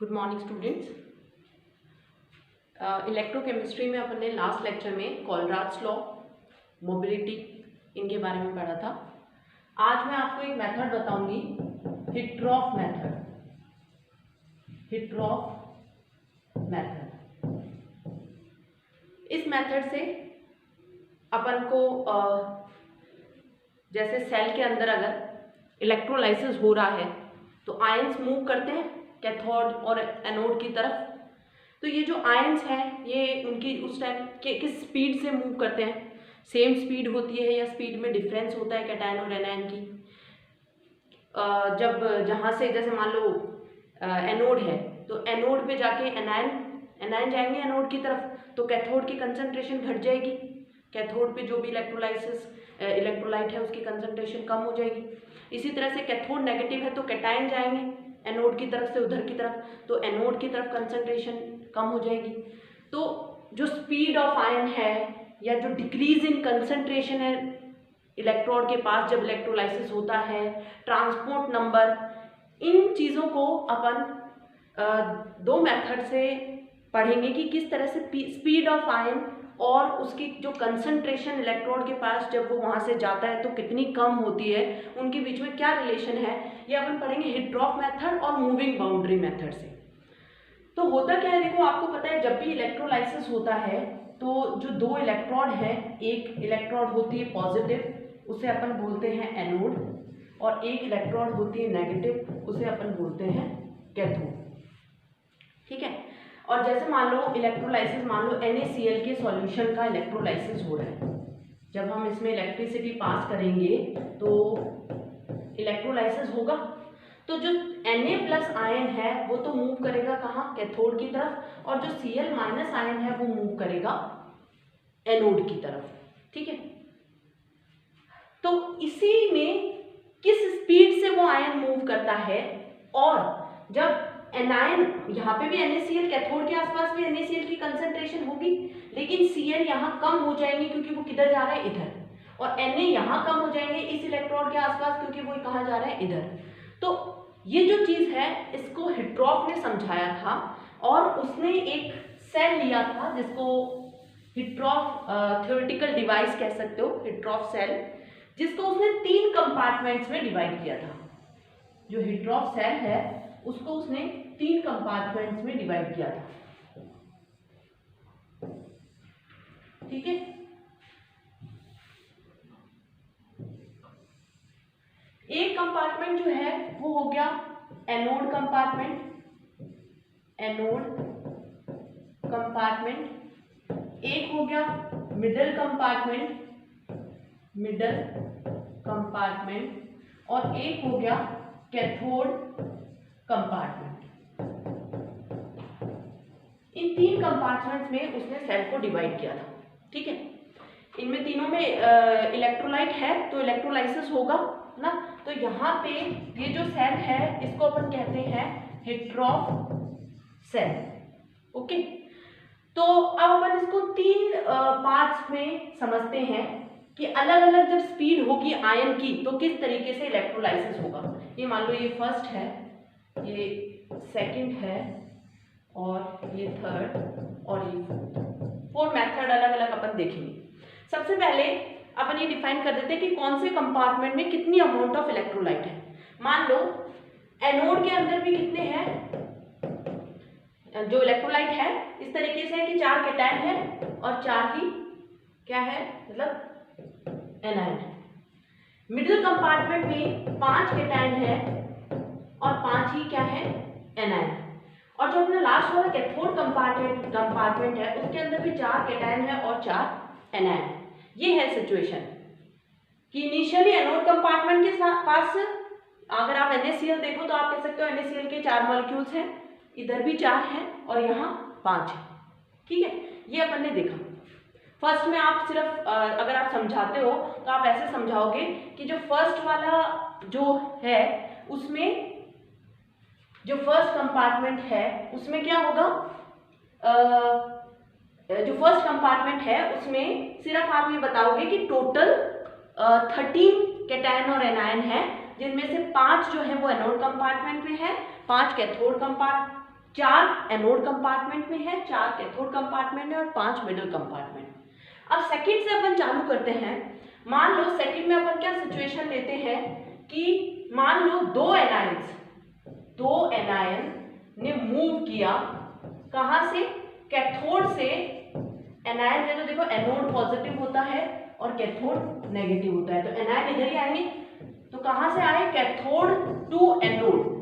Good morning students. Electrochemistry में अपन ने last lecture में कोलराड्स लॉ, मोबिलिटी, इनके बारे में पढ़ा था। आज मैं आपको एक मेथड बताऊंगी, हिट्रॉफ मेथड। हिट्रॉफ मेथड, इस मेथड से अपन को जैसे सेल के अंदर अगर इलेक्ट्रोलाइसिस हो रहा है तो आयंस मूव करते हैं कैथोड और एनोड की तरफ। तो ये जो आयंस हैं ये उनकी उस टाइम के किस स्पीड से मूव करते हैं, सेम स्पीड होती है या स्पीड में डिफरेंस होता है कैटायन और एनायन की। जब जहाँ से जैसे मान लो एनोड है तो एनोड पे जाके एनायन जाएंगे एनोड की तरफ, तो कैथोड की कंसंट्रेशन घट जाएगी। कैथोड पे जो भी इलेक्ट्रोलाइट है उसकी कंसंट्रेशन कम हो जाएगी। इसी तरह से कैथोड नेगेटिव है तो कैटायन जाएंगे एनोड की तरफ से उधर की तरफ, तो एनोड की तरफ कंसंट्रेशन कम हो जाएगी। तो जो स्पीड ऑफ आयन है या जो डिक्रीज इन कंसंट्रेशन है इलेक्ट्रोड के पास जब इलेक्ट्रोलाइसिस होता है, ट्रांसपोर्ट नंबर, इन चीज़ों को अपन दो मेथड से पढ़ेंगे कि किस तरह से स्पीड ऑफ आयन और उसकी जो कंसंट्रेशन इलेक्ट्रोड के पास जब वो वहाँ से जाता है तो कितनी कम होती है, उनके बीच में क्या रिलेशन है, ये अपन पढ़ेंगे हिट्रॉफ मेथड और मूविंग बाउंड्री मेथड से। तो होता क्या है, देखो आपको पता है जब भी इलेक्ट्रोलाइसिस होता है तो जो दो इलेक्ट्रोड है, एक इलेक्ट्रोड होती है पॉजिटिव, उसे अपन बोलते हैं एनोड, और एक इलेक्ट्रोड होती है नेगेटिव, उसे अपन बोलते हैं कैथोड। ठीक है। और जैसे मान लो इलेक्ट्रोलाइसिस, मान लो NaCl के सॉल्यूशन का इलेक्ट्रोलाइसिस हो रहा है, जब हम इसमें इलेक्ट्रिसिटी पास करेंगे तो इलेक्ट्रोलाइसिस होगा। तो जो Na+ आयन है वो तो मूव करेगा कहाँ, कैथोड की तरफ, और जो Cl- आयन है वो मूव करेगा एनोड की तरफ। ठीक है। तो इसी में किस स्पीड से वो आयन मूव करता है, और जब एनायन, यहाँ पे भी NaCl, कैथोड के आसपास भी NaCl की कंसंट्रेशन होगी, लेकिन Cl यहाँ कम हो जाएंगे क्योंकि वो किधर जा रहा है, इधर, और Na यहाँ कम हो जाएंगे इस इलेक्ट्रोड के आसपास क्योंकि वो कहाँ जा रहा है, इधर। तो ये जो चीज़ है इसको हिट्रॉफ ने समझाया था, और उसने एक सेल लिया था जिसको हिट्रॉफ थ्योरेटिकल डिवाइस कह सकते हो, हिट्रॉफ सेल, जिसको उसने 3 कंपार्टमेंट्स में डिवाइड किया था। जो हिट्रॉफ सेल है उसको उसने 3 कंपार्टमेंट्स में डिवाइड किया था। ठीक है। एक कंपार्टमेंट जो है वो हो गया एनोड कंपार्टमेंट, एनोड कंपार्टमेंट। एक हो गया मिडल कंपार्टमेंट, मिडल कंपार्टमेंट, और एक हो गया कैथोड कंपार्टमेंट। इन 3 कंपार्टमेंट्स में उसने सेल को डिवाइड किया था। ठीक है। इनमें तीनों में इलेक्ट्रोलाइट है तो इलेक्ट्रोलाइसिस होगा ना। तो यहाँ पे ये जो सेल है इसको अपन कहते हैं हिट्रॉफ सेल। ओके। तो अब अपन इसको 3 पार्ट्स में समझते हैं कि अलग अलग जब स्पीड होगी आयन की तो किस तरीके से इलेक्ट्रोलाइसिस होगा। ये मान लो ये फर्स्ट है, ये सेकंड है, और ये थर्ड, और ये फोर्थ मेथड अलग अलग अपन देखेंगे। सबसे पहले अपन ये डिफाइन कर देते हैं कि कौन से कंपार्टमेंट में कितनी अमाउंट ऑफ इलेक्ट्रोलाइट है। मान लो एनोड के अंदर भी कितने हैं, जो इलेक्ट्रोलाइट है इस तरीके से है कि 4 कैटायन है और 4 ही क्या है, मतलब एनायन है। मिडिल कंपार्टमेंट में 5 कैटायन है और 5 ही क्या है, एनायन। और जो अपना लास्ट वाला कैथोड कंपार्टमेंट है उसके अंदर भी 4 कैटायन है और 4 एनायन। ये है सिचुएशन कि इनिशियली एनोड कंपार्टमेंट के पास अगर आप NaCl देखो तो आप कह सकते हो NaCl के 4 मॉलिक्यूल्स हैं, इधर भी 4 हैं और यहाँ 5 है। ठीक है। ये अपन ने देखा। फर्स्ट में आप सिर्फ अगर आप समझाते हो तो आप ऐसे समझाओगे कि जो फर्स्ट वाला जो है उसमें, जो फर्स्ट कंपार्टमेंट है उसमें क्या होगा, जो फर्स्ट कंपार्टमेंट है उसमें सिर्फ आप ये बताओगे कि टोटल 13 कैटायन और एनायन है, जिनमें से 5 जो है वो एनोड कंपार्टमेंट में है, 5 कैथोड 4 एनोड कंपार्टमेंट में है, 4 कैथोड कंपार्टमेंट में और 5 मिडिल कंपार्टमेंट। अब सेकंड से अपन चालू करते हैं। मान लो सेकंड में अपन क्या सिचुएशन लेते हैं कि मान लो दो एनायन ने मूव किया, कहां से, कैथोड से। एनायन है तो देखो एनोड पॉजिटिव होता है और कैथोड नेगेटिव होता है, तो एनायन इधर ही आएंगे। तो कहां से आए, कैथोड टू एनोड,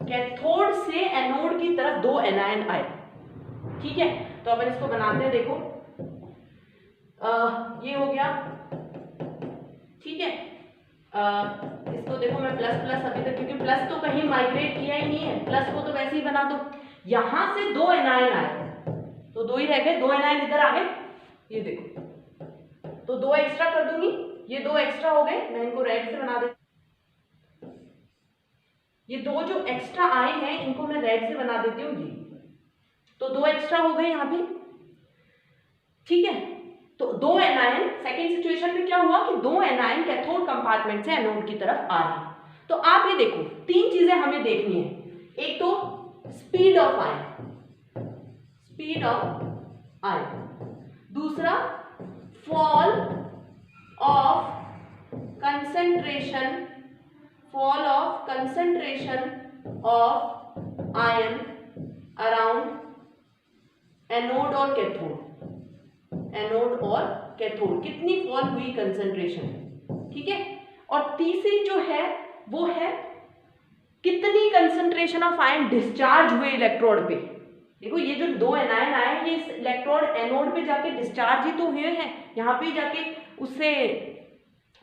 कैथोड से एनोड की तरफ दो एनायन आए, ठीक है। तो अपन इसको बनाते हैं, देखो ये हो गया, ठीक है। इसको देखो मैं प्लस प्लस अभी तक, क्योंकि प्लस तो कहीं माइग्रेट किया ही नहीं है, प्लस को तो वैसे ही बना दो। यहां से दो एनायन आए तो दो ही रह गए, दो एनायन इधर आ गए, ये देखो, तो दो एक्स्ट्रा कर दूंगी, ये दो एक्स्ट्रा हो गए, मैं इनको रेड से बना देती, ये दो जो एक्स्ट्रा आए हैं इनको मैं रेड से बना देती हूँ, ये तो दो एक्स्ट्रा हो गए यहाँ पे, ठीक है। तो दो एनायन, सेकेंड सिचुएशन में क्या हुआ कि दो एनायन कैथोड कंपार्टमेंट से एनोड की तरफ आ रहे हैं। तो आप ये देखो, तीन चीजें हमें देखनी है। एक तो स्पीड ऑफ आयन, दूसरा fall of concentration of ion around anode और कैथोड, कितनी फॉल हुई कंसंट्रेशन, ठीक है। और तीसरी जो है वो है कितनी कंसंट्रेशन ऑफ आयन डिस्चार्ज हुए इलेक्ट्रोड पे। देखो ये जो दो एनायन आए हैं, ये इलेक्ट्रोड एनोड पे जाके डिस्चार्ज ही तो हुए हैं, यहाँ पे जाके उससे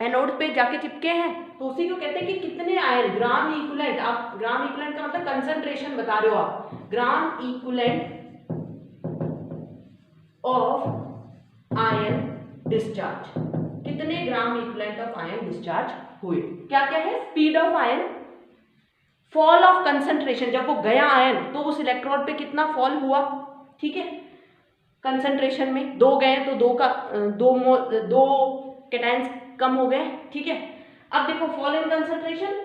एनोड पे जाके चिपके हैं, तो उसी को कहते हैं कि कितने आयन, ग्राम इक्विवेलेंट। आप ग्राम इक्विवेलेंट का मतलब कंसंट्रेशन बता रहे हो आप, gram equivalent of ion discharge, कितने gram equivalent of ion discharge हुए। क्या क्या है, speed of ion, fall of concentration, जब वो गया आयन तो उस इलेक्ट्रोड पे कितना फॉल हुआ, ठीक है, कंसंट्रेशन में दो गए तो दो कैटायंस कम हो गए, ठीक है। अब देखो fall in concentration,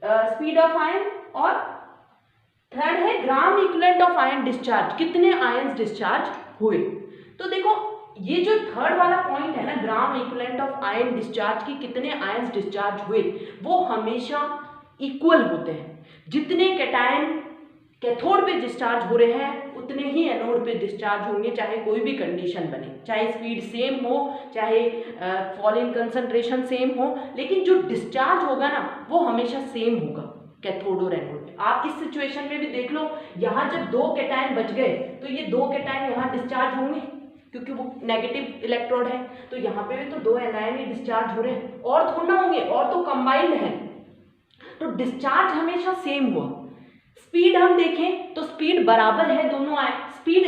speed of ion, और थर्ड है ग्राम इक्विवेलेंट ऑफ आयन डिस्चार्ज, कितने आयंस डिस्चार्ज हुए। तो देखो ये जो थर्ड वाला पॉइंट है ना, ग्राम इक्विवेलेंट ऑफ आयन डिस्चार्ज की कितने आयंस डिस्चार्ज हुए, वो हमेशा इक्वल होते हैं। जितने कैटायन कैथोड पे डिस्चार्ज हो रहे हैं उतने ही एनोड पे डिस्चार्ज होंगे, चाहे कोई भी कंडीशन बने, चाहे स्पीड सेम हो, चाहे फॉल इन कंसंट्रेशन सेम हो, लेकिन जो डिस्चार्ज होगा ना वो हमेशा सेम होगा कैथोड और एनोड पे। आप इस सिचुएशन में भी देख लो, यहाँ जब दो कैटायन बच गए तो ये दो कैटायन यहाँ डिस्चार्ज होंगे क्योंकि वो नेगेटिव इलेक्ट्रोड है, तो यहाँ पे भी तो दो एनायन ही डिस्चार्ज हो रहे हैं, और थोड़ा होंगे, और तो कंबाइंड है, तो डिस्चार्ज हमेशा सेम हुआ। स्पीड हम देखें तो स्पीड बराबर है, दोनों आए, स्पीड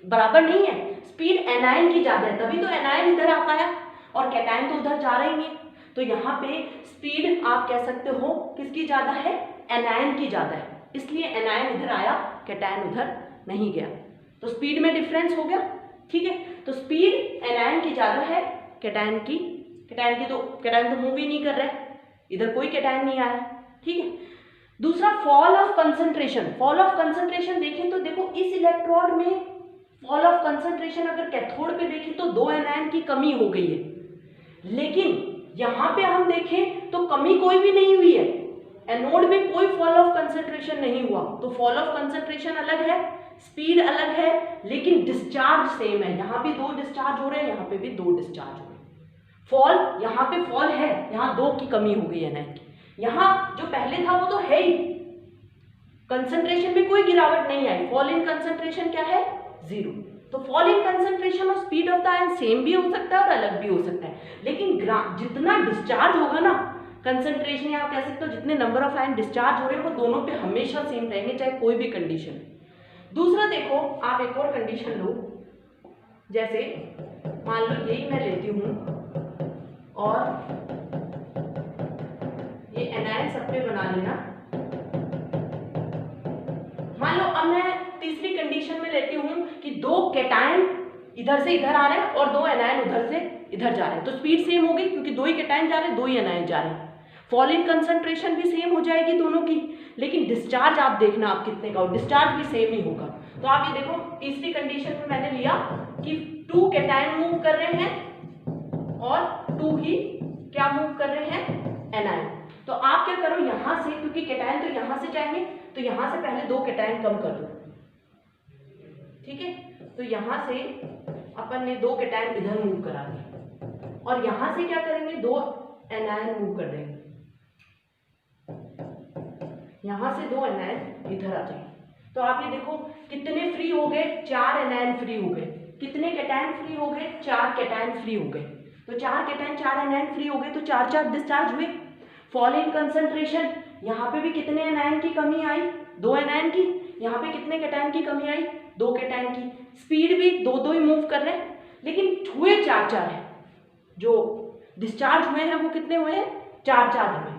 बराबर नहीं है, स्पीड एनायन की ज्यादा है, तभी तो एनायन इधर आ पाया और कैटायन तो उधर जा रहे हैं। तो यहाँ पे स्पीड आप कह सकते हो किसकी ज्यादा है, एनायन की ज्यादा है, इसलिए एनायन इधर आया, कैटायन उधर नहीं गया, तो स्पीड में डिफरेंस हो गया, ठीक है। तो स्पीड एनायन की ज्यादा है, कैटायन तो मूव ही नहीं कर रहा है, इधर कोई कैटायन नहीं आया, ठीक है। दूसरा फॉल ऑफ कंसंट्रेशन देखें तो देखो इस इलेक्ट्रोड में फॉल ऑफ कंसंट्रेशन अगर कैथोड पे देखें तो दो एनायन की कमी हो गई है, लेकिन यहाँ पे हम देखें तो कमी कोई भी नहीं हुई है, एनोड में कोई फॉल ऑफ कंसंट्रेशन नहीं हुआ। तो फॉल ऑफ कंसंट्रेशन अलग है, स्पीड अलग है, लेकिन डिस्चार्ज सेम है, यहाँ भी दो डिस्चार्ज हो रहे हैं, यहाँ पे भी दो डिस्चार्ज हो रहे हैं। फॉल, यहाँ पे फॉल है, यहाँ दो की कमी हो गई एनायन की, यहाँ जो पहले था वो तो है ही, कंसंट्रेशन में कोई गिरावट नहीं आई, फॉल इन कंसंट्रेशन क्या है, 0। तो फॉल इन कंसंट्रेशन और speed of the ion same भी हो सकता है और अलग भी हो सकता है, लेकिन जितना डिस्चार्ज होगा ना कंसंट्रेशन, या आप कह सकते हो जितने नंबर ऑफ आयन डिस्चार्ज हो रहे हैं वो दोनों पे हमेशा सेम रहेंगे, चाहे कोई भी कंडीशन। दूसरा देखो, आप एक और कंडीशन लो, जैसे मान लो यही मैं लेती हूँ और ये एनायन सब पे बना लेना। मान लो अब मैं तीसरी कंडीशन में लेती हूँ कि दो कैटायन इधर से इधर आ रहे हैं और दो एनायन उधर से इधर जा रहे हैं, तो स्पीड सेम हो गई क्योंकि दो ही कैटायन जा रहे हैं, दो ही एनायन जा रहे हैं। फॉल इन कंसंट्रेशन भी सेम हो जाएगी दोनों की, लेकिन डिस्चार्ज आप देखना आप कितने का हो, डिस्चार्ज भी सेम ही होगा। तो आप ये देखो तीसरी कंडीशन में मैंने लिया कि 2 कैटायन मूव कर रहे हैं और 2 ही क्या मूव कर रहे हैं, एनायन। तो आप क्या करो यहां से, क्योंकि कैटायन तो यहां से जाएंगे, तो यहां से पहले 2 कैटायन कम कर दो, ठीक है। तो यहां से अपन ने 2 कैटायन इधर मूव करा दिए और यहां से क्या करेंगे 2 एनायन मूव कर देंगे, यहां से 2 एनायन इधर आ जाएंगे। तो आप ये देखो कितने फ्री हो गए, 4 एनायन फ्री हो गए। कितने कैटायन फ्री हो गए, 4 कैटायन फ्री हो गए। तो 4 कैटायन 4 एनायन फ्री हो गए, तो 4 डिस्चार्ज हुए। फॉल इन कंसंट्रेशन, यहाँ पे भी कितने एनायन की कमी आई, 2 एनायन की। यहाँ पे कितने कैटायन की कमी आई, 2 कैटायन की। स्पीड भी 2-2 ही मूव कर रहे हैं, लेकिन हुए 4-4 है। जो डिस्चार्ज हुए हैं वो कितने हुए हैं, 4-4 हुए।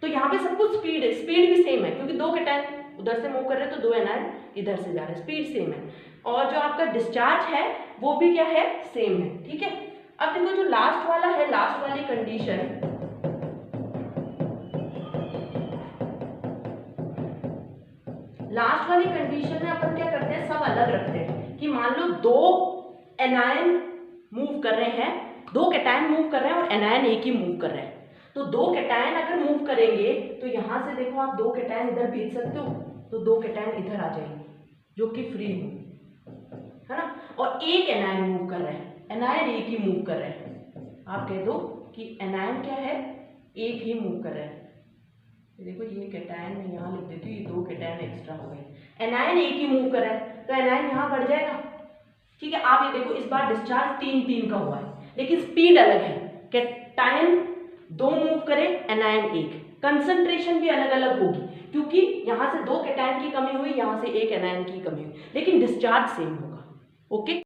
तो यहाँ पे सब कुछ स्पीड है, स्पीड भी सेम है, क्योंकि 2 कैटायन उधर से मूव कर रहे हैं तो 2 एनायन इधर से जा रहे हैं, स्पीड सेम है। और जो आपका डिस्चार्ज है वो भी क्या है, सेम है, ठीक है। अब देखो जो लास्ट वाला है, लास्ट वाली कंडीशन, लास्ट वाली कंडीशन में अपन क्या करते हैं, सब अलग रखते हैं। कि मान लो 2 एनायन मूव कर रहे हैं, 2 कैटायन मूव कर रहे हैं और एनायन एक ही मूव कर रहे हैं। तो 2 कैटायन अगर मूव करेंगे तो यहां से देखो आप 2 कैटायन इधर भेज सकते हो, तो 2 कैटायन इधर आ जाएंगे जो कि फ्री हो, है ना। और एक एनायन मूव कर रहे हैं, एनायन एक ही मूव कर रहे हैं। आप कह दो कि एनायन क्या है, एक ही मूव कर रहे हैं। देखो ये कैटायन मैं यहाँ लिख देती हूँ, ये 2 कैटायन एक्स्ट्रा हो गए। एनायन एक ही मूव कर रहा है तो एनायन यहाँ बढ़ जाएगा, ठीक है। आप ये देखो इस बार डिस्चार्ज 3-3 का हुआ है, लेकिन स्पीड अलग है। कैटायन 2 मूव करे, एनायन 1, कंसंट्रेशन भी अलग अलग होगी, क्योंकि यहाँ से 2 कैटायन की कमी हुई, यहाँ से 1 एनायन की कमी हुई, लेकिन डिस्चार्ज सेम होगा, ओके।